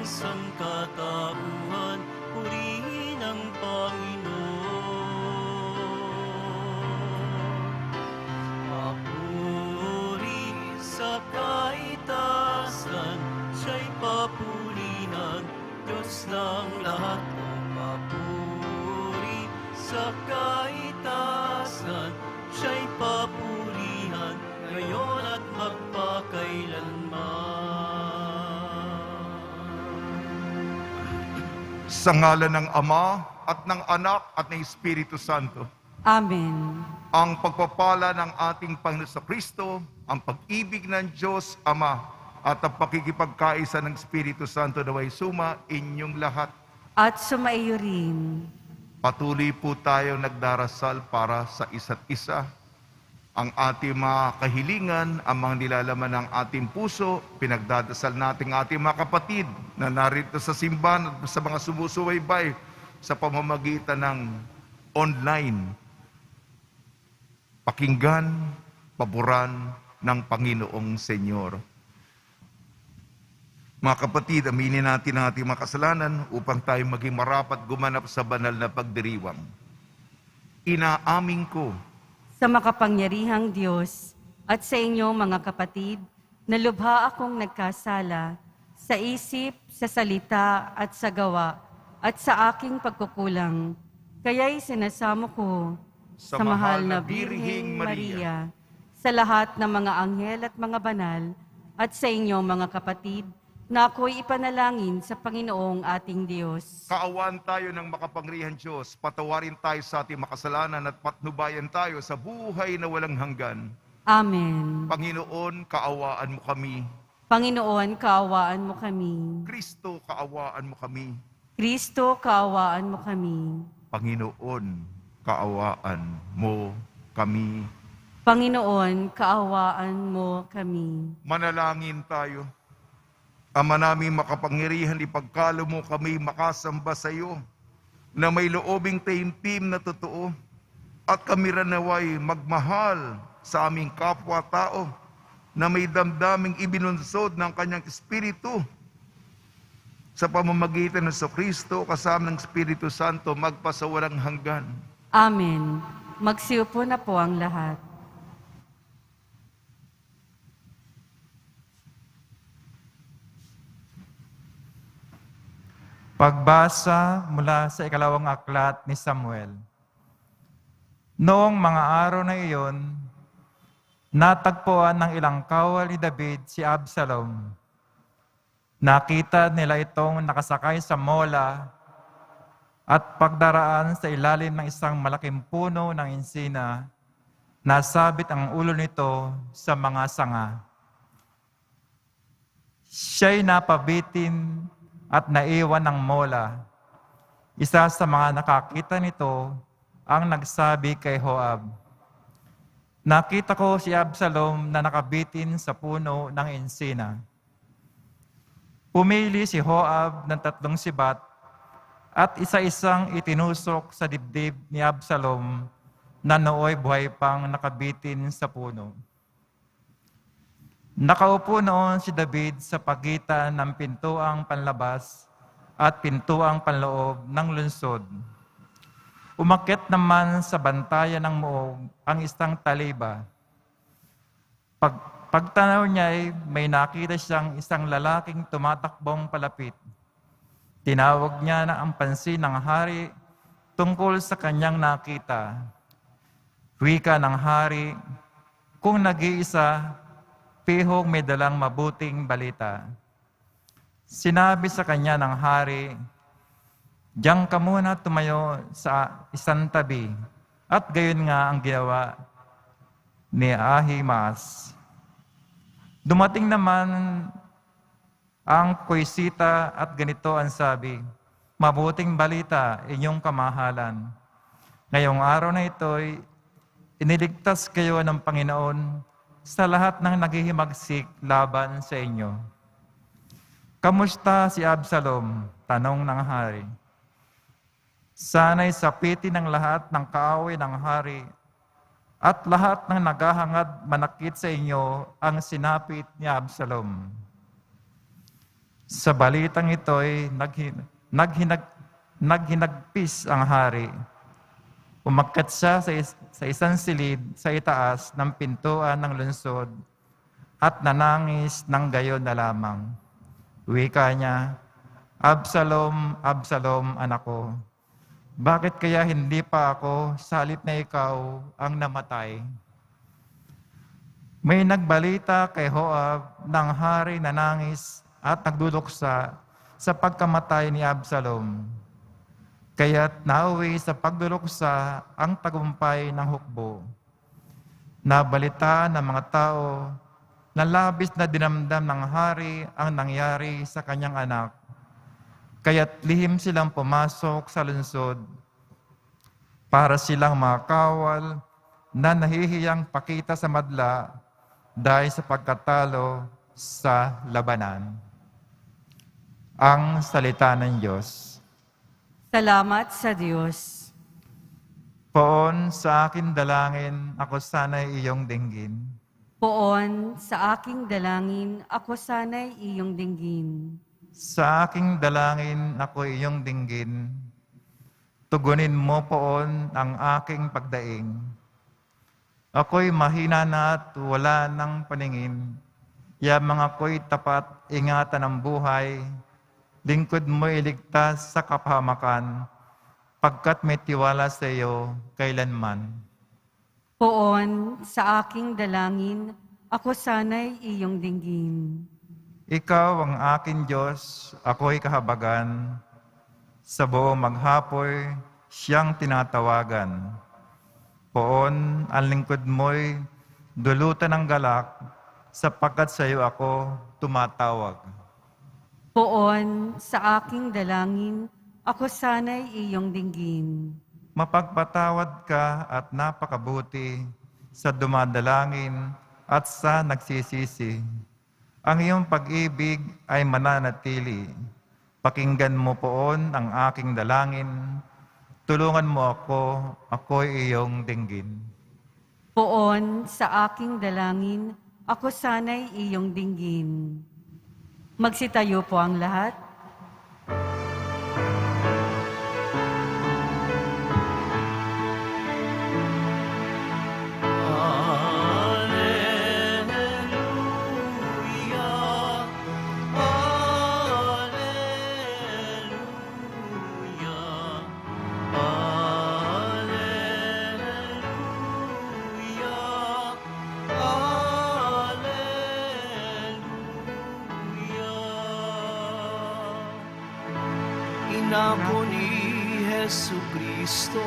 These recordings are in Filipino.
sangkatauhan, purihin ang Panginoon. Papuri sa kaitasan, siya'y papurihan, Diyos ng lahat. O papuri sa kaitasan, siya'y papurihan, ngayon at magpakailanman. Sa ngalan ng Ama at ng Anak at ng Espiritu Santo. Amen. Ang pagpapala ng ating Panginoon sa Kristo, ang pag-ibig ng Diyos Ama, at ang pakikipagkaisa ng Espiritu Santo naway suma inyong lahat. At sumaiyo rin. Patuloy po tayong nagdarasal para sa isa't isa. Ang ating mga kahilingan, ang mga nilalaman ng ating puso, pinagdadasal natin ating mga kapatid na narito sa simbahan at sa mga sumusubaybay sa pamamagitan ng online. Pakinggan, paboran ng Panginoong Senyor. Mga kapatid, aminin natin ang ating mga kasalanan upang tayo maging marapat gumanap sa banal na pagdiriwang. Inaamin ko Sa makapangyarihang Diyos at sa inyo mga kapatid, na lubha akong nagkasala sa isip, sa salita at sa gawa at sa aking pagkukulang. Kaya'y sinasamo ko sa mahal na Birheng Maria, sa lahat ng mga anghel at mga banal, at sa inyo mga kapatid, na ako'y ipanalangin sa Panginoong ating Diyos. kaawaan tayo ng makapangyarihan Diyos, patawarin tayo sa ating makasalanan at patnubayan tayo sa buhay na walang hanggan. Amen. Panginoon, kaawaan mo kami. Panginoon, kaawaan mo kami. Kristo, kaawaan mo kami. Kristo, kaawaan mo kami. Panginoon, kaawaan mo kami. Panginoon, kaawaan mo kami. Manalangin tayo. Ama naming makapangyarihan, ipagkalo mo kami makasamba sa iyo na may loobing taimtim na totoo at kami rin naway magmahal sa aming kapwa-tao na may damdaming ibinunsod ng kanyang Espiritu sa pamamagitan ng Kristo kasama ng Espiritu Santo magpasawalang hanggan. Amen. Magsiupo na po ang lahat. Pagbasa mula sa ikalawang aklat ni Samuel. Noong mga araw na iyon, natagpuan ng ilang kawal ni David si Absalom. Nakita nila itong nakasakay sa mola at pagdaraan sa ilalim ng isang malaking puno ng insina, nasabit ang ulo nito sa mga sanga. Siya'y napabitin at naiwan ng mola. Isa sa mga nakakita nito ang nagsabi kay Joab, "Nakita ko si Absalom na nakabitin sa puno ng insina." Pumili si Joab ng 3 sibat at isa-isang itinusok sa dibdib ni Absalom na nooy buhay pang nakabitin sa puno. Nakaupo noon si David sa pagitan ng pintuang panlabas at pintuang panloob ng lungsod. Umakyat naman sa bantayan ng muog ang isang taliba. Pagtanaw niya ay may nakita siyang isang lalaking tumatakbong palapit. Tinawag niya na ang pansin ng hari tungkol sa kanyang nakita. Wika ng hari, kung nag-iisa, pihong may dalang mabuting balita. Sinabi sa kanya ng hari, "Diyan ka muna tumayo sa isang tabi." At gayon nga ang ginawa ni Ahimaas. Dumating naman ang kuisita at ganito ang sabi, "Mabuting balita, inyong kamahalan. Ngayong araw na ito'y iniligtas kayo ng Panginoon sa lahat ng naghihimagsik laban sa inyo." "Kamusta si Absalom?" tanong ng hari. "Sana'y sapitin ng lahat ng kaaway ng hari at lahat ng naghahangad manakit sa inyo ang sinapit ni Absalom." Sa balitang ito'y naghinagpis ang hari. Umakyat siya sa isang silid sa itaas ng pintuan ng lungsod at nanangis ng gayon na lamang. Wika niya, Absalom, Absalom, anak ko, bakit kaya hindi pa ako sa halip na ikaw ang namatay? May nagbalita kay Joab ng hari na nangis at nagduluksa sa pagkamatay ni Absalom. Kaya't nauwi sa pagduluksa ang tagumpay ng hukbo. Nabalita ng mga tao na labis na dinamdam ng hari ang nangyari sa kanyang anak. Kaya't lihim silang pumasok sa lungsod para silang makawal na nahihiyang pakita sa madla dahil sa pagkatalo sa labanan. Ang salita ng Diyos. Salamat sa Diyos. Poon sa aking dalangin, ako sana'y iyong dinggin. Poon sa aking dalangin, ako sana'y iyong dinggin. Sa aking dalangin, ako iyong dinggin. Tugunin mo poon ang aking pagdaing. Ako'y mahina na at wala ng paningin. Yamang ako'y tapat, ingatan ang buhay. Lingkod mo iligtas sa kapahamakan, pagkat may tiwala sa iyo kailanman. Poon sa aking dalangin, ako sana'y iyong dinggin. Ikaw ang aking Diyos, ako'y kahabagan. Sa buong maghapoy, siyang tinatawagan. Poon, ang lingkod mo'y dulutan ng galak, sapagkat sa iyo ako tumatawag. Poon sa aking dalangin, ako sana'y iyong dinggin. Mapagpatawad ka at napakabuti sa dumadalangin at sa nagsisisi. Ang iyong pag-ibig ay mananatili. Pakinggan mo poon ang aking dalangin. Tulungan mo ako, ako'y iyong dinggin. Poon sa aking dalangin, ako sana'y iyong dinggin. Magsitayo po ang lahat. Inako ni Jesucristo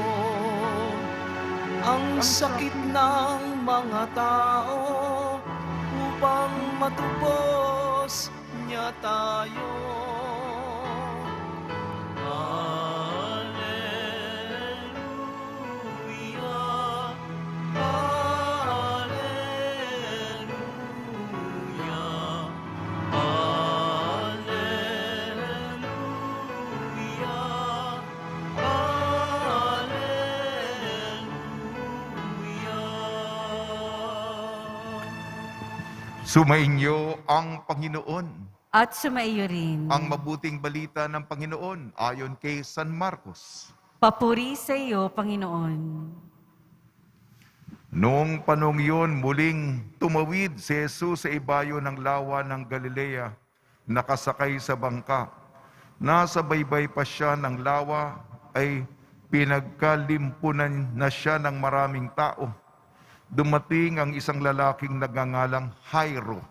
ang sakit ng mga tao upang matubos niya tayo. Alleluia, alleluia, Sumainyo ang Panginoon. At sumaiyo rin. Ang mabuting balita ng Panginoon ayon kay San Marcos. Papuri sa iyo, Panginoon. Noong panong yun, muling tumawid si Jesus sa ibayo ng lawa ng Galilea, nakasakay sa bangka. Nasa baybay pa siya ng lawa ay pinagkalimpunan na siya ng maraming tao. Dumating ang isang lalaking nagngangalang Jairo,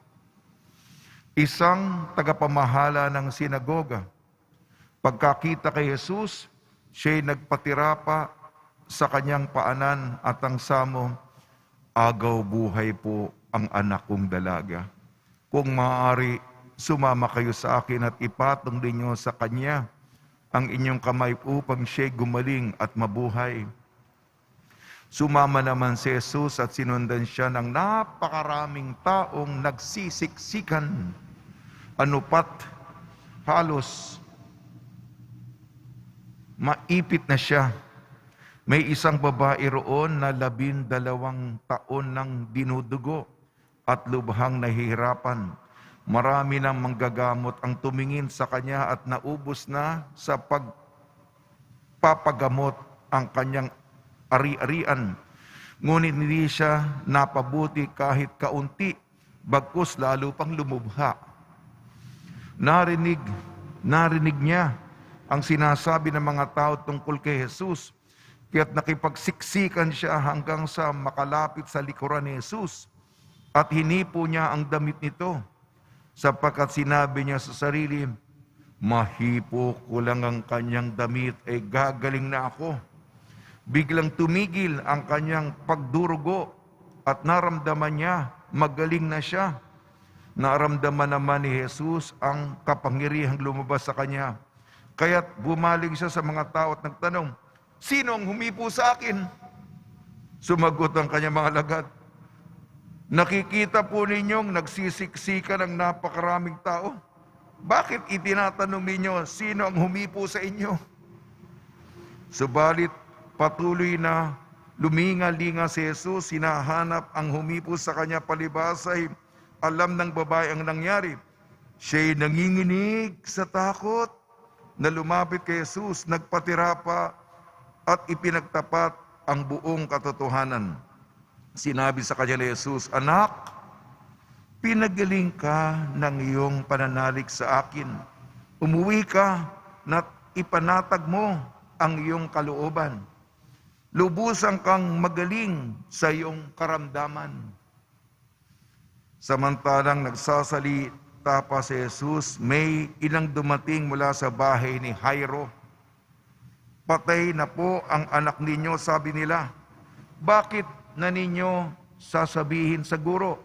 isang tagapamahala ng sinagoga. Pagkakita kay Jesus, siya'y nagpatira pa sa kanyang paanan at ang samo, agaw buhay po ang anak kong dalaga. Kung maaari, sumama kayo sa akin at ipatong ninyo sa kanya ang inyong kamay upang siya'y gumaling at mabuhay. Sumama naman si Jesus at sinundan siya ng napakaraming taong nagsisiksikan. Anupat, halos maipit na siya. May isang babae roon na 12 taon nang dinudugo at lubhang nahihirapan. Marami ng manggagamot ang tumingin sa kanya at naubos na sa pagpapagamot ang kanyang ari-arian. Ngunit hindi siya napabuti kahit kaunti, bagkus lalo pang lumubha. Narinig niya ang sinasabi ng mga tao tungkol kay Jesus, kaya't nakipagsiksikan siya hanggang sa makalapit sa likuran ni Jesus at hinipo niya ang damit nito, sapagkat sinabi niya sa sarili, mahipo ko lang ang kanyang damit, ay gagaling na ako. Biglang tumigil ang kanyang pagdurugo at naramdaman niya, magaling na siya. Naramdaman naman ni Jesus ang kapangyarihang lumabas sa kanya. Kaya't bumaling siya sa mga tao at nagtanong, sino ang humipo sa akin? Sumagot ang kanyang mga alagad, nakikita po ninyong nagsisiksikan ng napakaraming tao. Bakit itinatanong ninyo, sino ang humipo sa inyo? Subalit, patuloy na luminga-linga si Jesus, hinahanap ang humipo sa kanya, palibasay alam ng babae ang nangyari. Siya'y nanginginig sa takot na lumapit kay Jesus, nagpatira pa at ipinagtapat ang buong katotohanan. Sinabi sa kanya ni Jesus, anak, pinagaling ka ng iyong pananalig sa akin. Umuwi ka na ipanatag mo ang iyong kalooban. Lubusan kang magaling sa iyong karamdaman. Samantalang nagsasalita pa si Jesus, may ilang dumating mula sa bahay ni Jairo. Patay na po ang anak ninyo, sabi nila. Bakit na ninyo sasabihin sa guro?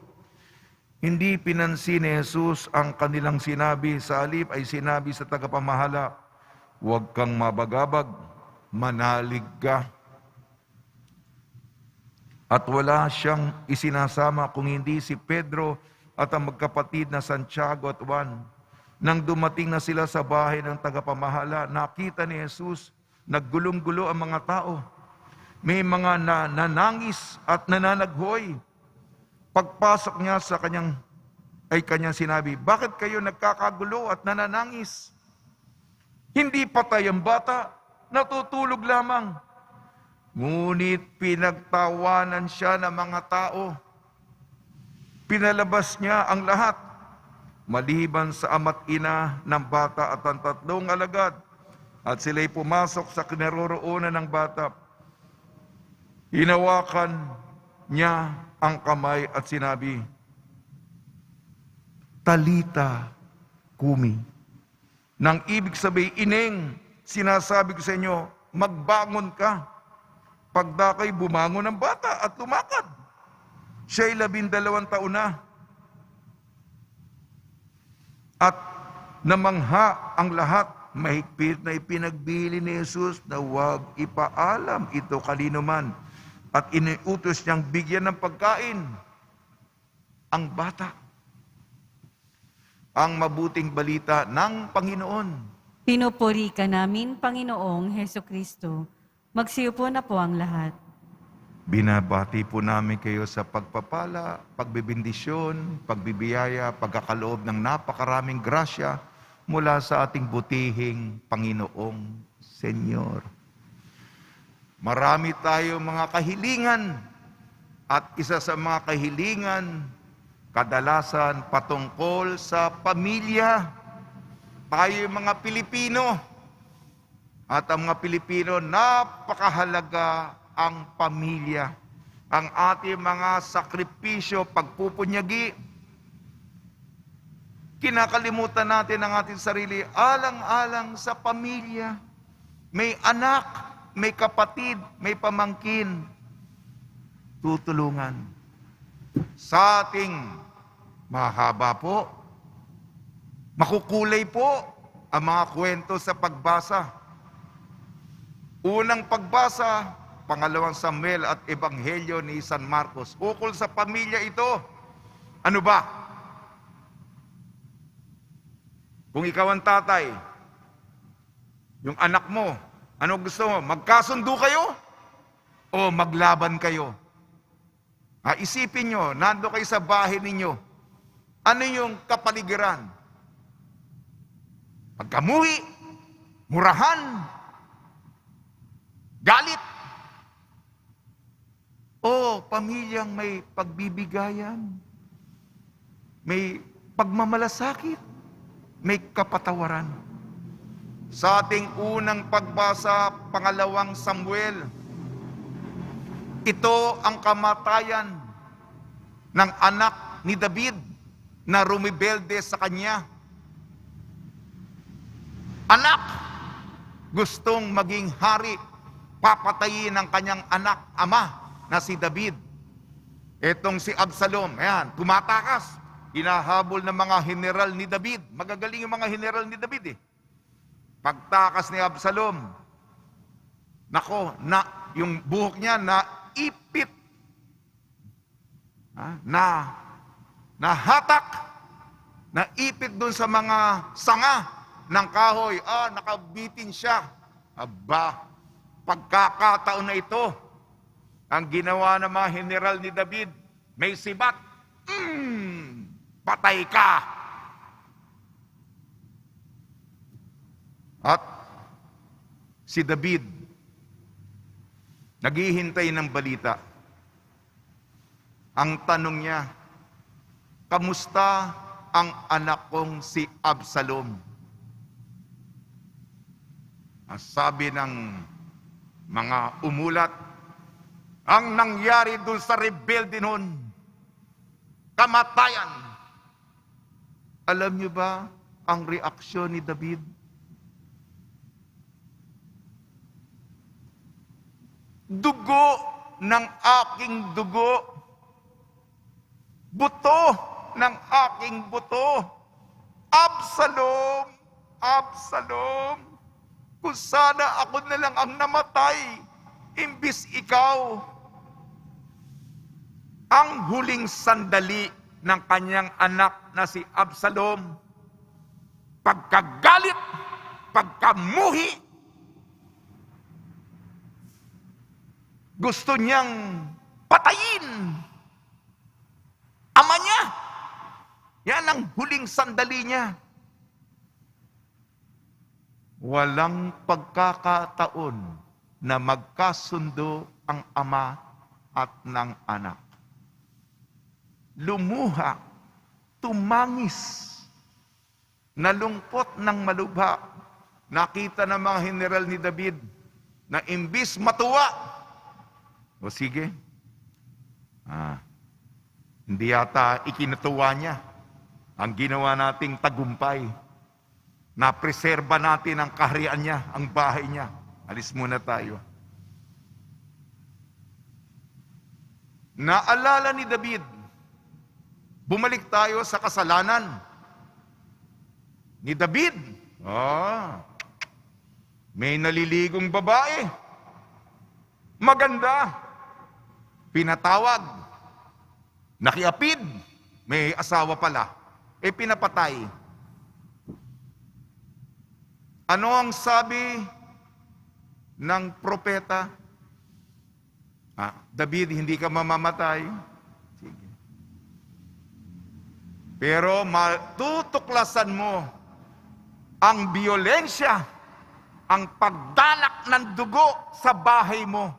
Hindi pinansin ni Jesus ang kanilang sinabi, sa halip ay sinabi sa tagapamahala, huwag kang mabagabag, manalig ka. At wala siyang isinasama kung hindi si Pedro at ang magkapatid na Santiago at Juan. Nang dumating na sila sa bahay ng tagapamahala, nakita ni Jesus, naggulong-gulo ang mga tao. May mga nanangis at nananaghoy. Pagpasok niya sa kanyang sinabi, bakit kayo nagkakagulo at nananangis? Hindi patay ang bata, natutulog lamang. Ngunit pinagtawanan siya ng mga tao. Pinalabas niya ang lahat, maliban sa ama't ina ng bata at ang 3 alagad. At sila'y pumasok sa kinaroroonan ng bata. Hinawakan niya ang kamay at sinabi, Talita kumi. Nang ibig sabihin, ineng, sinasabi ko sa inyo, magbangon ka. Pagdakay, bumangon ang bata at lumakad. Siya'y 12 taon na. At namangha ang lahat, mahigpit na ipinagbili ni Jesus na huwag ipaalam ito kanino man. At iniutos niyang bigyan ng pagkain ang bata. Ang mabuting balita ng Panginoon. Pinupuri ka namin, Panginoong Heso Kristo. Magsiupo na po ang lahat. Binabati po namin kayo sa pagpapala, pagbibindisyon, pagbibiyaya, pagkakaloob ng napakaraming grasya mula sa ating butihing Panginoong Senyor. Marami tayong mga kahilingan at isa sa mga kahilingan, kadalasan patungkol sa pamilya. Tayo mga Pilipino at ang mga Pilipino, napakahalaga ang pamilya. Ang ating mga sakripisyo, pagpupunyagi, kinakalimutan natin ang ating sarili, alang-alang sa pamilya. May anak, may kapatid, may pamangkin, tutulungan. Sa ating mahaba po, makukulay po ang mga kwento sa pagbasa. Unang pagbasa, pangalawang Samuel at Ebanghelyo ni San Marcos. Ukol sa pamilya ito. Ano ba? Kung ikaw ang tatay, yung anak mo, ano gusto mo? Magkasundo kayo? O maglaban kayo? Isipin nyo, nando kayo sa bahay ninyo. Ano yung kapaligiran? Pagkamuhi, murahan, galit, o pamilyang may pagbibigayan, may pagmamalasakit, may kapatawaran. Sa ating unang pagbasa, pangalawang Samuel, ito ang kamatayan ng anak ni David na rumibelde sa kanya. Anak, gustong maging hari, papatayin ng kanyang anak, ama, na si David. Etong si Absalom, ayan, tumatakas. Hinahabol ng mga general ni David. Magagaling yung mga general ni David eh. Pagtakas ni Absalom, nako, yung buhok niya naipit, nahatak, naipit dun sa mga sanga ng kahoy. Nakabitin siya. Aba, pagkakataon na ito, ang ginawa ng mga general ni David, may sibat, patay ka. At si David, naghihintay ng balita. Ang tanong niya, kamusta ang anak kong si Absalom? Ang sabi ng mga umulat, ang nangyari dun sa rebelde nun, kamatayan. Alam niyo ba ang reaksyon ni David? Dugo ng aking dugo, buto ng aking buto. Absalom, Absalom, kung sana ako na lang ang namatay, imbis ikaw. Ang huling sandali ng kanyang anak na si Absalom, pagkagalit, pagkamuhi, gusto niyang patayin ama niya. Yan ang huling sandali niya. Walang pagkakataon na magkasundo ang ama at ng anak. Lumuha, tumangis, nalungkot ng malubha. Nakita ng mga general ni David na imbis matuwa, o sige, hindi yata ikinatuwa niya ang ginawa nating tagumpay. Napreserba natin ang kaharian niya, ang bahay niya. Alis muna tayo. Naalala ni David, bumalik tayo sa kasalanan ni David. May naliligong babae. Maganda. Pinatawag. Nakiapid. May asawa pala. Pinapatay. Ano ang sabi ng propeta? David, hindi ka mamamatay. Sige. Pero matutuklasan mo ang biyolensya, ang pagdalak ng dugo sa bahay mo.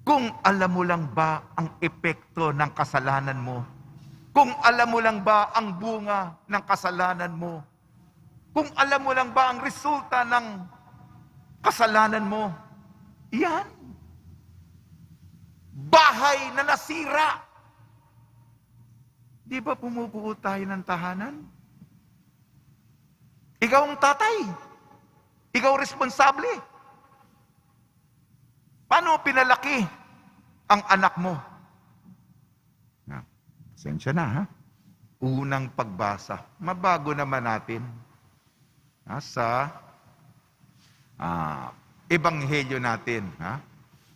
Kung alam mo lang ba ang epekto ng kasalanan mo? Kung alam mo lang ba ang bunga ng kasalanan mo? Kung alam mo lang ba ang resulta ng kasalanan mo? Yan. Bahay na nasira. Di ba pumubuo tayo ng tahanan? Ikaw ang tatay. Ikaw responsable. Paano pinalaki ang anak mo? Pasensya na, ha? Unang pagbasa. Mabago naman natin sa ebanghelyo natin.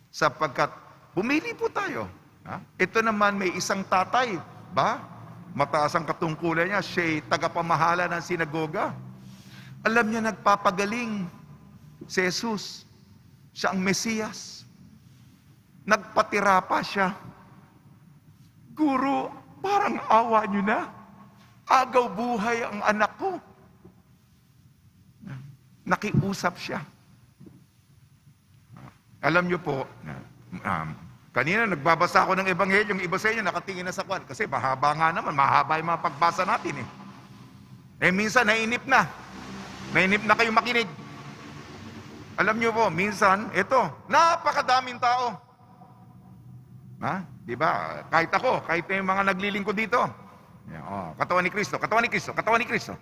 Sapagkat pumili po tayo. Ito naman may isang tatay. Mataas ang katungkulan niya. Siya'y tagapamahala ng sinagoga. Alam niya nagpapagaling si Jesus. Siya ang Mesiyas. Nagpatira pa siya. Guro, Parang awa nyo na. Agaw buhay ang anak ko. Nakiusap siya. Alam nyo po, kanina nagbabasa ako ng ebanghelyo, yung iba sa inyo nakatingin na sa kwan. Kasi mahaba nga naman, mahaba yung mga pagbasa natin eh. Eh minsan nainip na. Nainip na kayo makinig. Alam nyo po, minsan, ito, napakadaming tao. Ha? Di ba? Kahit ako, kahit yung mga naglilingkod dito. Katawan ni Kristo, katawan ni Kristo, katawan ni Kristo.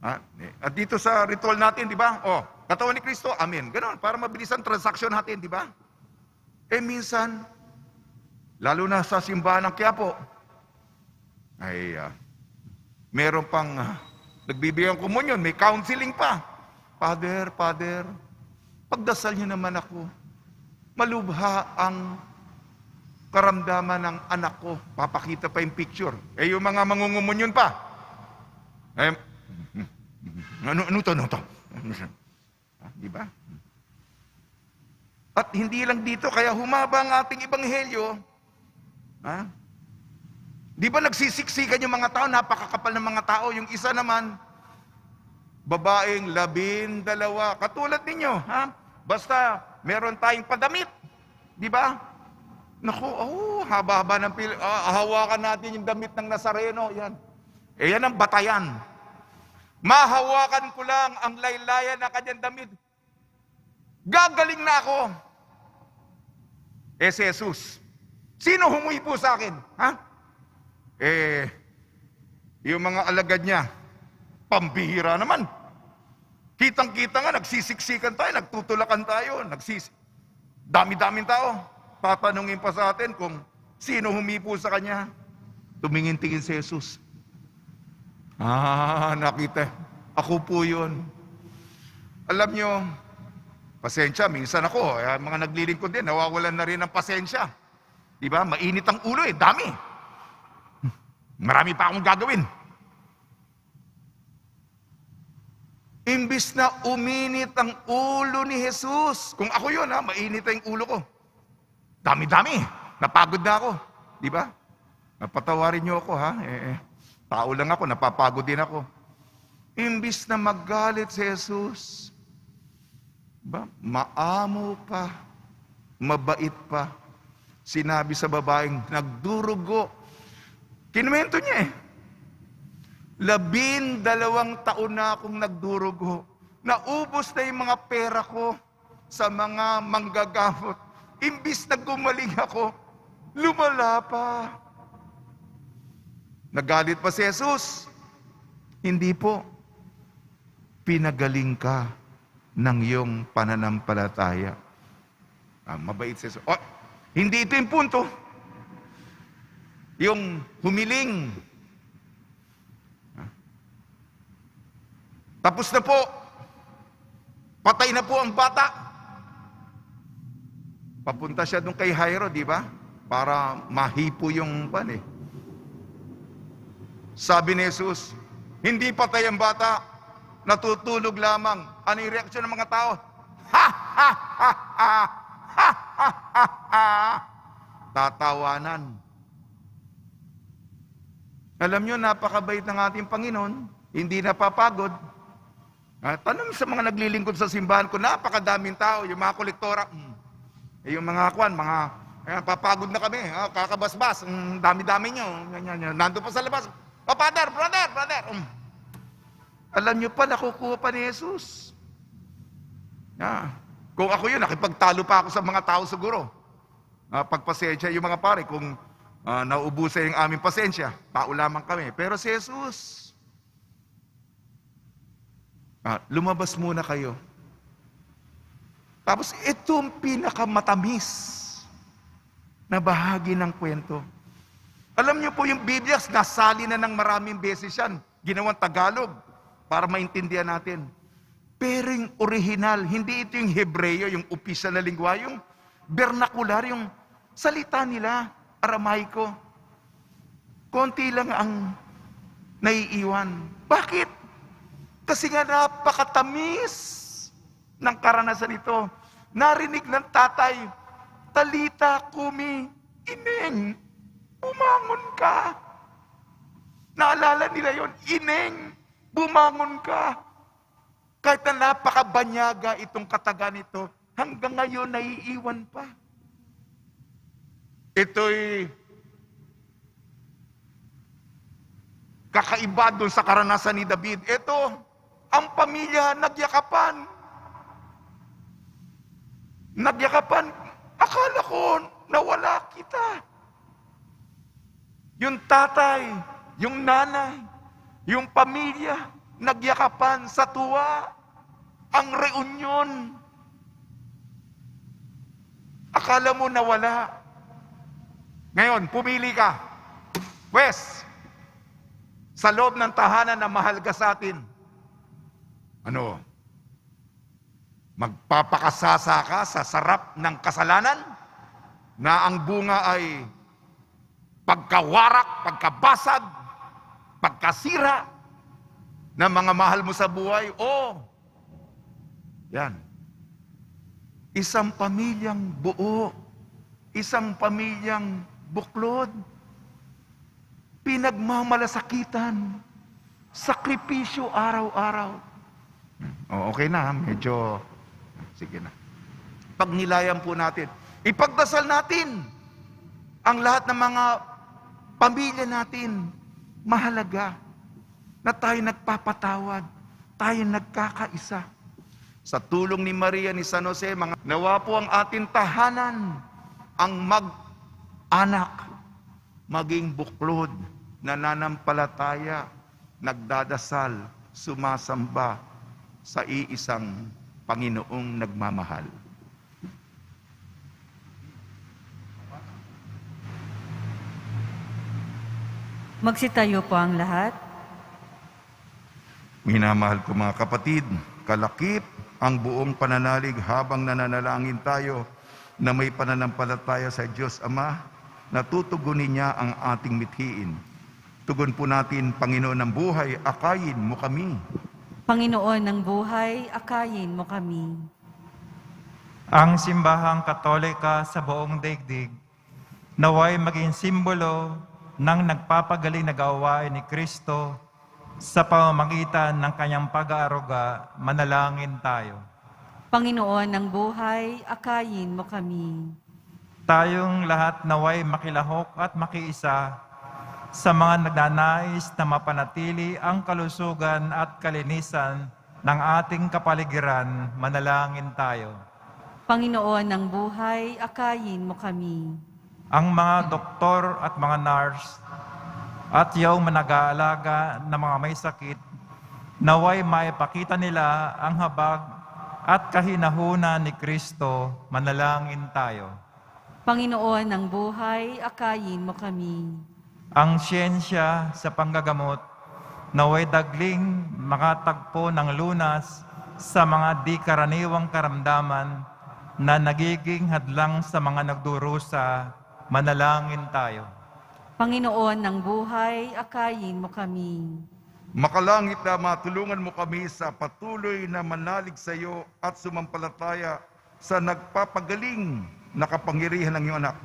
Ha? At dito sa ritual natin, di ba? Katawan ni Kristo, amen. Ganon, para mabilis ang transaksyon natin, di ba? Eh minsan, lalo na sa simbahan ng Quiapo, ay meron pang nagbibigay ng komunyon, may counseling pa. Father, pagdasal niyo naman ako. Malubha ang karamdaman ng anak ko. Papakita pa yung picture. Eh yung mga mangungumunyon pa. Ano to? Di ba? At hindi lang dito, kaya humaba ang ating ebanghelyo. Di ba nagsisiksikan yung mga tao, napakakapal ng mga tao. Yung isa naman, babaeng 12. Katulad ninyo, basta meron tayong padamit. Di ba? Naku, haba-haba ng hawakan natin yung damit ng Nazareno. Yan. Eh yan ang batayan. Mahawakan ko lang ang laylayan ng kanyang damit. Gagaling na ako. Si Jesus, sino humuy po sa akin? Yung mga alagad niya, pambihira naman. Kitang-kita nga, nagsisiksikan tayo, nagtutulakan tayo, dami-daming tao. Tatanungin pa sa atin kung sino humipo sa kanya. Tumingin-tingin si Jesus. Nakita. Ako po yun. Alam nyo, pasensya, minsan ako, mga naglilingkod din, nawawalan na rin ng pasensya. Diba? Mainit ang ulo dami. Marami pa akong gagawin. Imbis na uminit ang ulo ni Jesus. Kung ako yun, mainit ang ulo ko. Dami-dami. Napagod na ako. Diba? Napatawarin niyo ako, tao lang ako, napapagod din ako. Imbis na magalit si Jesus, maamo pa, mabait pa. Sinabi sa babaeng nagdurugo. Kinuwento niya 12 taon na akong nagdurugo. Naubos na yung mga pera ko sa mga manggagamot. Imbis na gumaling ako, lumala pa. Nagalit pa si Jesus? Hindi po. Pinagaling ka ng iyong pananampalataya. Mabait si Jesus. Hindi ito yung punto. Yung humiling. Tapos na po. Patay na po ang bata. Papunta siya doon kay Jairo, di ba? Para mahipo yung Sabi ni Jesus, hindi patay ang bata, natutulog lamang. Ano yung reaksyon ng mga tao? Ha, ha, ha, ha, ha, ha, ha, ha. Tatawanan. Alam nyo, napakabait ng ating Panginoon, hindi napapagod. Tanong sa mga naglilingkod sa simbahan ko, napakadaming tao, yung mga kolektora, yung mga papagod na kami, kakabasbas, dami-dami nyo, nandun pa sa labas, brother. Alam nyo pa, nakukuha pa ni Jesus. Kung ako yun, nakipagtalo pa ako sa mga tao siguro. Pagpasensya yung mga pare, kung nauubusan yung aming pasensya, tao lamang kami. Pero si Jesus, lumabas muna kayo. Tapos itong pinakamatamis na bahagi ng kwento. Alam niyo po yung Biblia, nasali na ng maraming beses yan. Ginawang Tagalog para maintindihan natin. Pero yung original, hindi ito yung Hebreo, yung opisyal na lingwa, yung vernacular, yung salita nila, Aramaiko. Konti lang ang naiiwan. Bakit? Kasi nga napakatamis ng karanasan ito. Narinig ng tatay, Talita kumi, ineng. bumangon ka. Naalala nila yon, Ineng, bumangon ka. Kahit na napakabanyaga itong kataga nito, hanggang ngayon naiiwan pa. Ito'y kakaiba doon sa karanasan ni David. Ito, ang pamilya nagyakapan. Nagyakapan, akala ko nawala kita. Yung tatay, yung nanay, yung pamilya, nagyakapan sa tuwa. Ang reunion. Akala mo nawala. Ngayon, pumili ka. Wes, sa loob ng tahanan na mahal ka sa atin, ano, magpapakasasa ka sa sarap ng kasalanan na ang bunga ay pagkawarak, pagkabasag, pagkasira ng mga mahal mo sa buhay? Yan. Isang pamilyang buo, isang pamilyang buklod, pinagmamalasakitan, sakripisyo araw-araw. Okay na, medyo, sige na. Pag nilayan po natin, ipagdasal natin ang lahat ng mga pamilya natin. Mahalaga na tayo nagpapatawad, tayo nagkakaisa. Sa tulong ni Maria, ni San Jose, nawa po ang ating tahanan ang mag-anak, maging buklod, nananampalataya, nagdadasal, sumasamba sa iisang Panginoong nagmamahal. Magsitayo po ang lahat. Minamahal ko mga kapatid, kalakip ang buong pananalig habang nananalangin tayo na may pananampalataya sa Diyos Ama, natutugunin niya ang ating mithiin. Tugon po natin, Panginoon ng buhay, akayin mo kami. Panginoon ng buhay, akayin mo kami. Ang simbahang Katolika sa buong daigdig, naway maging simbolo ng nagpapagaling na gawain ni Kristo sa pamamagitan ng kanyang pag-aaruga. Manalangin tayo. Panginoon ng buhay, akayin mo kami. Tayong lahat naway makilahok at makiisa sa mga nagnanais na mapanatili ang kalusugan at kalinisan ng ating kapaligiran. Manalangin tayo. Panginoon ng buhay, akayin mo kami. Ang mga doktor at mga nurse at yung manag-aalaga ng mga may sakit, naway maipakita nila ang habag at kahinahunan ni Kristo. Manalangin tayo. Panginoon ng buhay, akayin mo kami. Ang siyensya sa panggagamot, naway dagling makatagpo ng lunas sa mga di karaniwang karamdaman na nagiging hadlang sa mga nagdurusa. Manalangin tayo. Panginoon ng buhay, akayin mo kami. Makalangit na matulungan mo kami sa patuloy na manalig sa iyo at sumampalataya sa nagpapagaling na kapangyarihan ng iyong anak.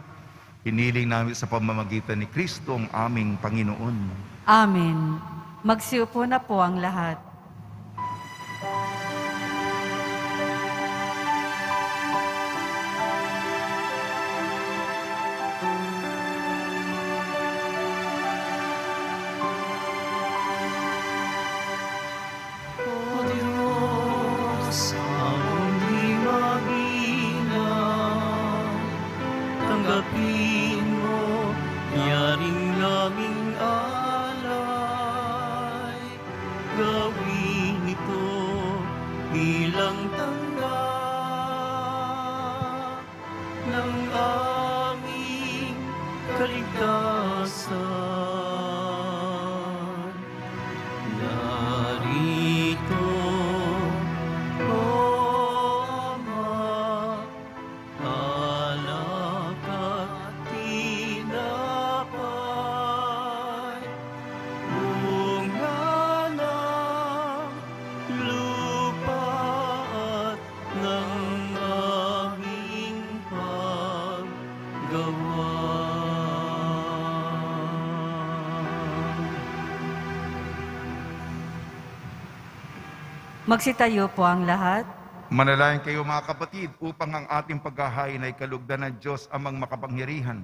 Hiniling namin sa pamamagitan ni Kristo ang aming Panginoon. Amen. Magsiupo na po ang lahat. O Diyos, among himaginaw, tanggapin mo yaring naming alay. Gawin ito bilang tanda ng aming kaligtasan. Narito, O Ama, alak at tinapay, bunga ng lupa at ng aming paggawa. Magsitayo po ang lahat. Manalangin kayo mga kapatid upang ang ating paghahain ay kalugdan ng Diyos amang makapangyarihan.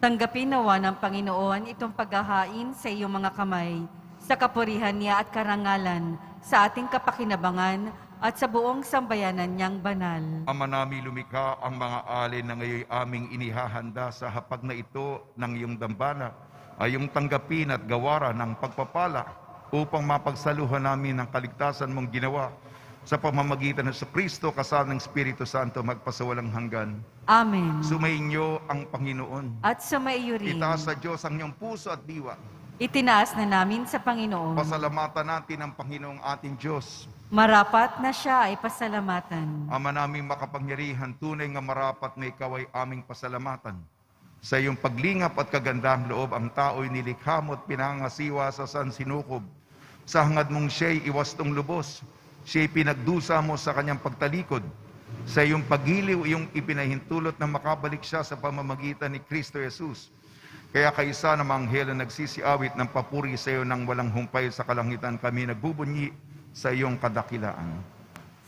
Tanggapin nawa ng Panginoon itong paghahain sa iyong mga kamay, sa kapurihan niya at karangalan, sa ating kapakinabangan at sa buong sambayanan niyang banal. Ama namin lumikha, ang mga alin na ngayon aming inihahanda sa hapag na ito ng iyong dambana ay yung tanggapin at gawara ng pagpapala upang mapagsaluhan namin ang kaligtasan mong ginawa sa pamamagitan ng Kristo kasama ng Espiritu Santo magpasawalang hanggan. Amen. Sumainyo ang Panginoon. At sumaiyo rin. Itaas sa Diyos ang iyong puso at diwa. Itinaas na namin sa Panginoon. Pasalamatan natin ang Panginoong ating Diyos. Marapat na siya ay pasalamatan. Ama naming makapangyarihan, tunay nga marapat na ikaw ay aming pasalamatan. Sa iyong paglingap at kagandang loob, ang tao'y nilikha mo at pinangasiwa sa sansinukob. Sa hangad mong siya'y iwastong lubos. Siya'y pinagdusa mo sa kanyang pagtalikod. Sa iyong pagiliw, iyong ipinahintulot na makabalik siya sa pamamagitan ni Kristo Jesus. Kaya kaisa ng mga anghel na nagsisiawit ng papuri sa iyo nang walang humpay sa kalangitan, kami nagbubunyi sa iyong kadakilaan.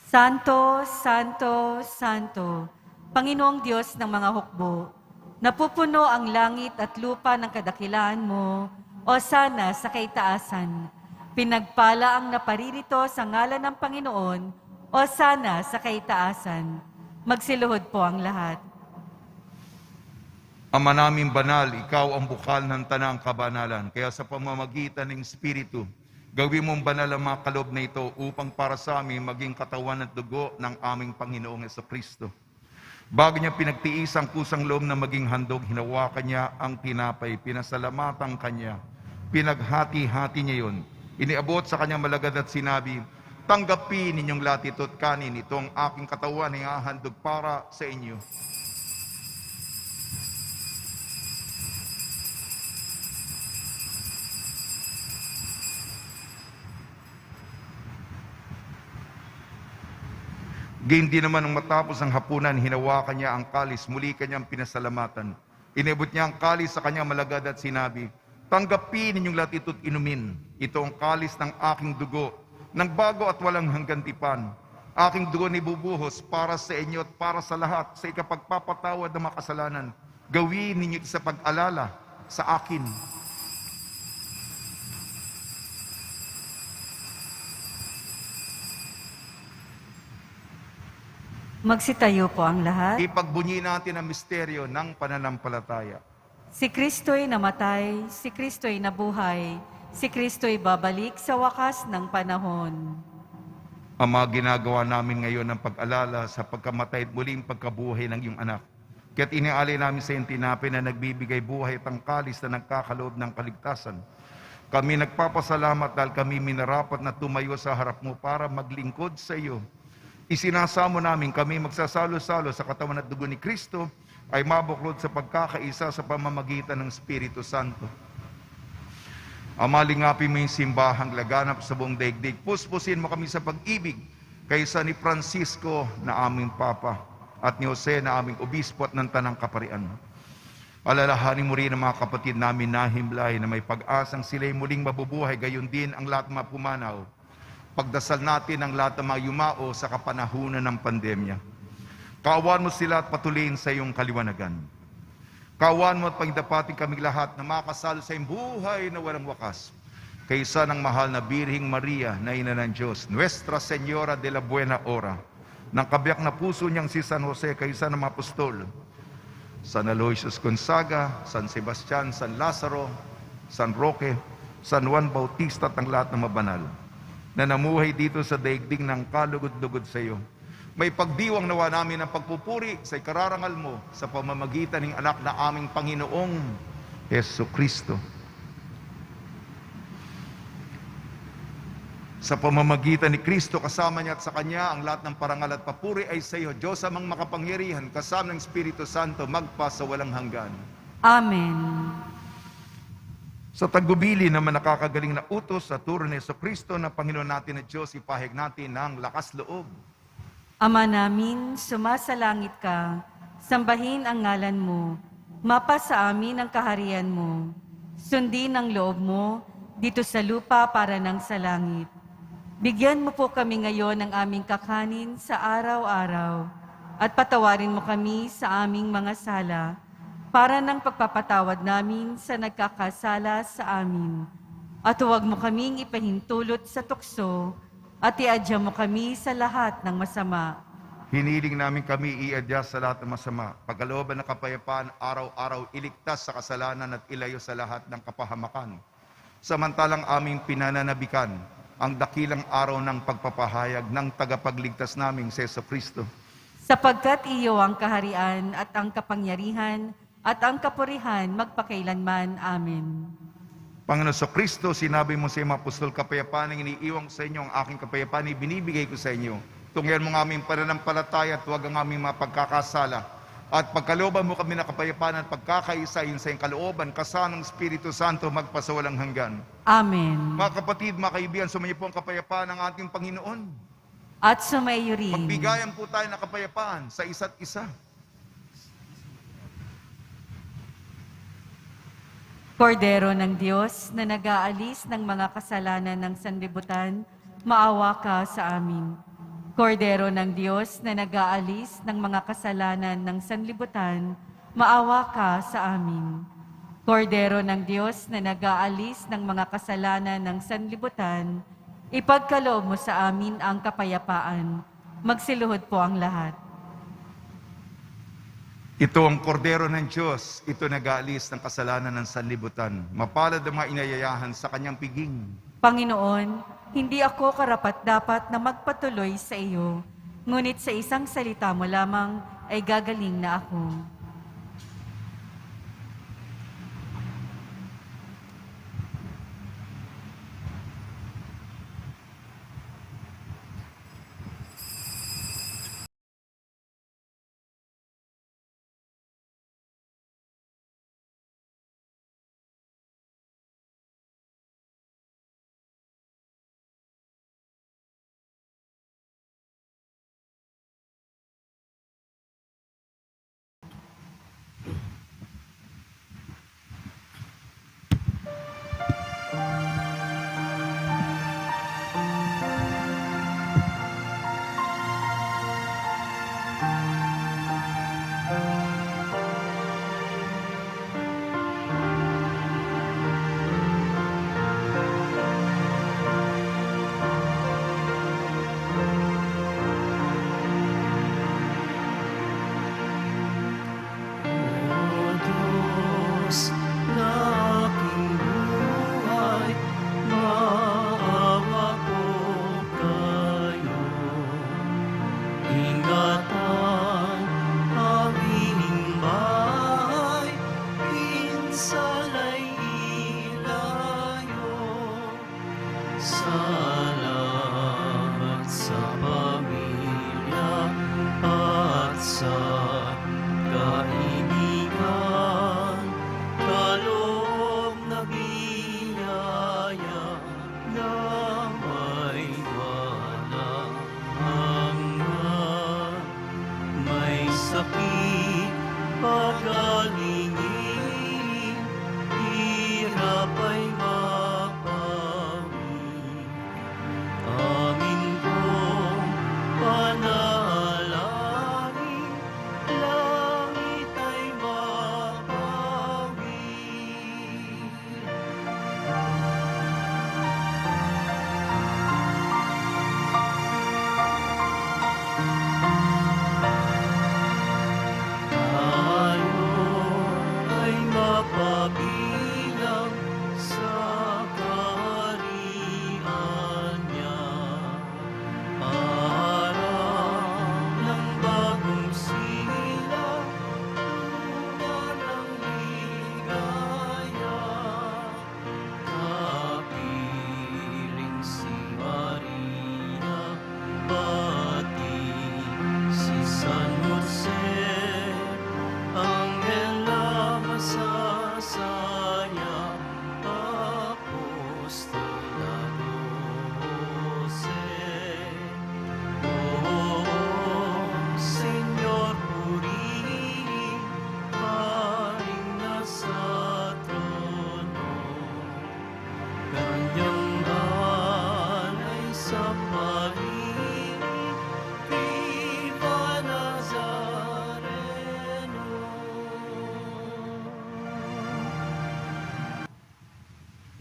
Santo, Santo, Santo, Panginoong Diyos ng mga hukbo, napupuno ang langit at lupa ng kadakilaan mo, o sana sa kaitaasan. Pinagpala ang naparirito sa ngalan ng Panginoon, o sana sa kaitaasan. Magsiluhod po ang lahat. Ama naming banal, ikaw ang bukal ng tanang kabanalan. Kaya sa pamamagitan ng Espiritu, gawin mong banal ang mga kaloob na ito upang para sa amin maging katawan at dugo ng aming Panginoong Jesucristo. Bago niya pinagtiis ang kusang loob na maging handog, hinawakan niya ang tinapay, pinasalamatan kanya, pinaghati-hati niya yun. Iniabot sa kanyang malagad at sinabi, tanggapin ninyong lahat ito at kanin, ito ang aking katawan na ihahandog para sa inyo. Gayon din naman nung matapos ang hapunan, hinawakan niya ang kalis, muli kanyang pinasalamatan. Inabot niya ang kalis sa kanyang malagad at sinabi, tanggapin ninyong lahat ito't inumin. Ito ang kalis ng aking dugo, ng bago at walang hanggan tipan. Aking dugo ni bubuhos para sa inyo at para sa lahat, sa ikapagpapatawad ng makasalanan. Gawin ninyo ito sa pag-alala sa akin. Magsitayo po ang lahat. Ipagbunyi natin ang misteryo ng pananampalataya. Si Kristo'y namatay, si Kristo'y nabuhay, si Kristo'y babalik sa wakas ng panahon. Ama, ginagawa namin ngayon ang pag-alala sa pagkamatay at muling pagkabuhay ng iyong anak. Kaya't inialay namin sa iyong tinapay na nagbibigay buhay at ang kalis na nagkakaloob ng kaligtasan. Kami nagpapasalamat dahil kami minarapat na tumayo sa harap mo para maglingkod sa iyo. Isinasamo namin kami magsasalo-salo sa katawan at dugo ni Kristo ay mabuklod sa pagkakaisa sa pamamagitan ng Espiritu Santo. Ama, lingapin mo yung simbahang laganap sa buong daigdig. Puspusin mo kami sa pag-ibig kaysa ni Francisco na aming Papa at ni Jose na aming Obispo at ng Tanang Kaparian. Alalahanin mo rin ang mga kapatid namin na himlay na may pag-asang sila'y muling mabubuhay, gayon din ang lahat mga pumanaw. Pagdasal natin ang lahat ng mga yumao sa kapanahunan ng pandemya. Kaawaan mo sila at patuloyin sa iyong kaliwanagan. Kaawaan mo at pagdapatin kaming lahat na makasalo sa iyong buhay na walang wakas. Kaysa ng mahal na Birhing Maria na Ina ng Diyos, Nuestra Señora de la Buena Hora, ng kabiyak na puso niyang si San Jose, kaysa ng mga apostol, San Aloysius Gonzaga, San Sebastian, San Lazaro, San Roque, San Juan Bautista at ang lahat ng mabanal na namuhay dito sa daigdig ng kalugod-lugod sa iyo. May pagdiwang nawa namin ang pagpupuri sa ikararangal mo sa pamamagitan ng anak na aming Panginoong Jesucristo. Sa pamamagitan ni Kristo, kasama niya at sa Kanya, ang lahat ng parangal at papuri ay sa iyo, Diyos amang makapangyarihan, kasama ng Espiritu Santo, magpa sa walang hanggan. Amen. Sa tagbubili naman nakakagaling na utos sa turo ni Jesucristo na Panginoon natin at Diyos, ipahig natin ng lakas loob. Ama namin, sumasalangit ka, sambahin ang ngalan mo, mapa sa amin ang kaharian mo, sundin ang loob mo, dito sa lupa para nang sa langit. Bigyan mo po kami ngayon ng aming kakanin sa araw-araw at patawarin mo kami sa aming mga sala para ng pagpapatawad namin sa nagkakasala sa amin. At huwag mo kaming ipahintulot sa tukso at iadya mo kami sa lahat ng masama. Hiniling namin kami iadya sa lahat ng masama. Pagkalooban ng kapayapaan, araw-araw iligtas sa kasalanan at ilayo sa lahat ng kapahamakan. Samantalang aming pinananabikan ang dakilang araw ng pagpapahayag ng tagapagligtas naming si Jesucristo. Sapagkat iyo ang kaharian at ang kapangyarihan at ang kapurihan magpakailanman. Amen. Panginoon Kristo, sinabi mo sa mga apostol, kapayapaan ang iniiwan ko sa inyo, ang aking kapayapaan ibinibigay ko sa inyo. Tungyan mo ng aming pananampalataya at huwag ang aming mga pagkakasala. At pagkalooban mo kami na kapayapaan at pagkakaisa yun sa iyong kalooban, kasama ng Espiritu Santo magpasawalang hanggan. Amen. Mga kapatid, mga kaibigan, sumayo po ang kapayapaan ng ating Panginoon. At sumayo rin. Magbigayan po tayo ng kapayapaan sa isa't isa. Kordero ng Diyos na nag-aalis ng mga kasalanan ng sanlibutan, maawa ka sa amin. Kordero ng Diyos na nag-aalis ng mga kasalanan ng sanlibutan, maawa ka sa amin. Kordero ng Diyos na nag-aalis ng mga kasalanan ng sanlibutan, ipagkaloob mo sa amin ang kapayapaan. Magsiluhod po ang lahat. Ito ang kordero ng Diyos, ito nag-aalis ng kasalanan ng sanlibutan. Mapalad ang mga inayayahan sa kanyang piging. Panginoon, hindi ako karapat-dapat na magpatuloy sa iyo, ngunit sa isang salita mo lamang ay gagaling na ako.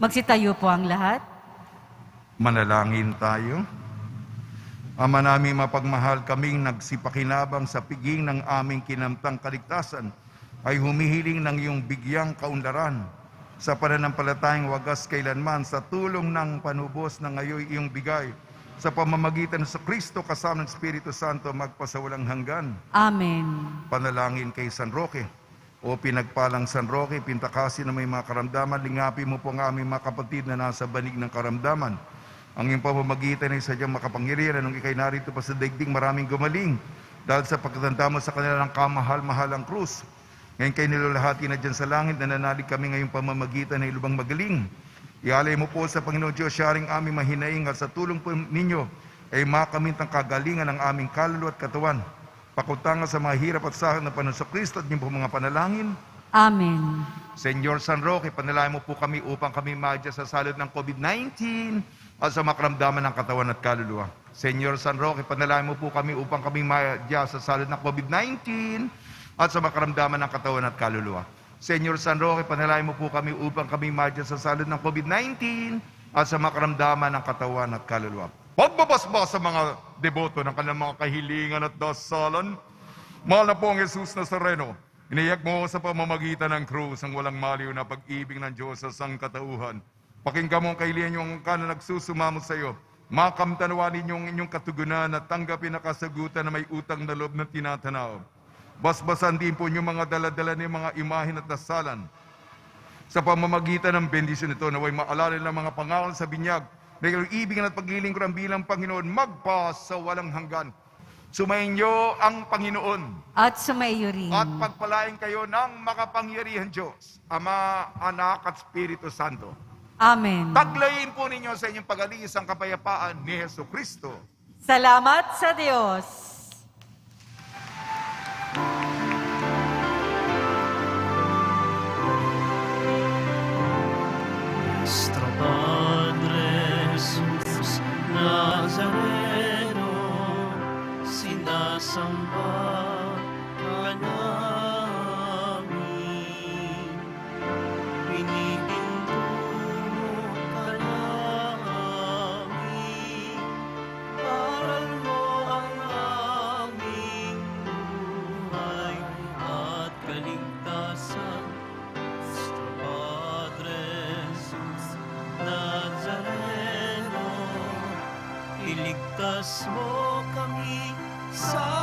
Magsitayo po ang lahat. Manalangin tayo. Ama namin mapagmahal, kaming nagsipakinabang sa piging ng aming kinamtang kaligtasan ay humihiling ng iyong bigyang kaunlaran sa pananampalatayang wagas kailanman sa tulong ng panubos na ngayon iyong bigay sa pamamagitan sa Kristo kasama ng Espiritu Santo magpasawalang hanggan. Amen. Panalangin kay San Roque. O pinagpalang San Roque, pintakasi na may mga karamdaman, lingapi mo po ang aming mga kapatid na nasa banig ng karamdaman. Ang iyong pamamagitan ay sadyang makapangyarihan nung ikay narito pa sa daigdig, maraming gumaling dahil sa pagkatanda mo sa kanila ng kamahal-mahalang krus. Ngayon kayo nilulahati na dyan sa langit, nananalig kami ngayong pamamagitan ng lubang magaling. Ialay mo po sa Panginoon Diyos, siyaring aming mahinaing at sa tulong po ninyo ay makamintang kagalingan ng aming kaluluwa at katawan. Pakutangan sa mga hirap at sahod na Panginoon sa Kristo at niyo po mga panalangin. Amen. Senyor San Roque, panalangin mo po kami upang kami madya sa salud ng COVID-19 at sa makaramdaman ng katawan at kaluluwa. Senyor San Roque, panalangin mo po kami upang kami madya sa salud ng COVID-19 at sa makaramdaman ng katawan at kaluluwa. Senyor San Roque, panalangin mo po kami upang kami madya sa salud ng COVID-19 at sa makaramdaman ng katawan at kaluluwa. Pagbabasbas sa mga deboto ng kanilang mga kahilingan at dasalan, mahal na po ang Jesus Nazareno, iniyak mo sa pamamagitan ng krus ang walang maliw na pag-ibig ng Diyos sa sangkatauhan. Pakinggan mo ang kahilingan niyong kanan nagsusumamo sa iyo. Makamtanawanin niyo ang inyong katugunan at tanggapin na kasagutan na may utang na loob na tinatanaw. Basbasan din po niyo mga daladala ng mga imahin at dasalan. Sa pamamagitan ng bendisyon nito, naway maalala ng mga pangalan sa binyag, dahil ibig at paglilingkuran bilang Panginoon magpas sa walang hanggan. Sumayin niyo ang Panginoon. At sumaiyo rin. At pagpalain kayo ng makapangyarihan Diyos, Ama, Anak at Espiritu Santo. Amen. Taglayin po ninyo sa inyong pag-alis ang kapayapaan ni Jesucristo. Salamat sa Diyos. Nuestro Padre Jesus Nazareno, sinasamba ka namin. Pinipintuno ka namin. Aral mo ang aming buhay at kaligtasan. Nuestro Padre Jesus Nazareno, iligtas mo kami sa